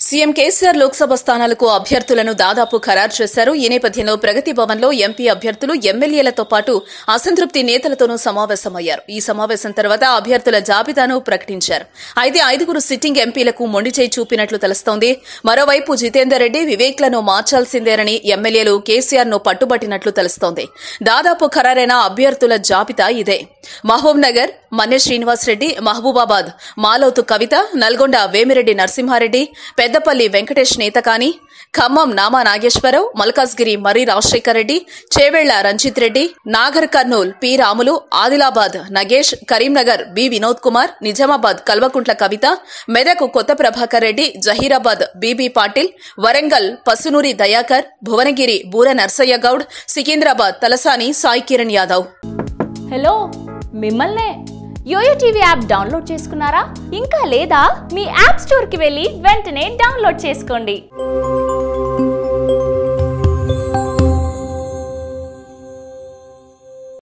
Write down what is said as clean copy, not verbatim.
CM KCR Lok Sabha స్థానాలకు అభ్యర్థులను దాదాపు ఖరారు చేశారు. ఈ నేపథ్యంలో ప్రగతి భవన్లో ఎంపీ అభ్యర్థులు ఎమ్మెల్యేలతో పాటు అసంతృప్తి నేతలతోనూ సమావేశమయ్యారు. ఈ సమావేశం తర్వాత అభ్యర్థుల జాబితాను ప్రకటించారు. అయితే 5 సిట్టింగ్ ఎంపీలకు మొండిచేయి చూపినట్లు తెలుస్తోంది. మరోవైపు జితేందర్ రెడ్డి, వివేక్లను మార్చాల్సిందేనని ఎమ్మెల్యేలు కేసీఆర్ ను పట్టుబట్టినట్లు తెలుస్తోంది. దాదాపు ఖరారైన అభ్యర్థుల జాబితా ఇదే: మహబూబ్ నగర్ మన్నె శ్రీనివాసరెడ్డి, మహబూబాబాద్ మాలోతు కవిత, నల్గొండ వేమిరెడ్డి నరసింహారెడ్డి, పెద్దపల్లి వెంకటేష్ నేతకాని, ఖమ్మం నామా నాగేశ్వరరావు, మల్కాజ్గిరి మర్రి రాజశేఖర్ రెడ్డి, చేవెళ్ల రంజిత్ రెడ్డి, నాగర్ కర్నూల్ పి రాములు, ఆదిలాబాద్ నగేష్, కరీంనగర్ బి వినోద్ కుమార్, నిజామాబాద్ కల్వకుంట్ల కవిత, మెదక్ కొత్త ప్రభాకర్ రెడ్డి, జహీరాబాద్ బీబీ పాటిల్, వరంగల్ పసునూరి దయాకర్, భువనగిరి బూర నర్సయ్య గౌడ్, సికింద్రాబాద్ తలసాని సాయి కిరణ్ యాదవ్. హలో, మిమ్మల్నే యోయో టీవీ యాప్ డౌన్లోడ్ చేసుకున్నారా? ఇంకా లేదా? మీ యాప్ స్టోర్ కి వెళ్ళి వెంటనే డౌన్లోడ్ చేసుకోండి.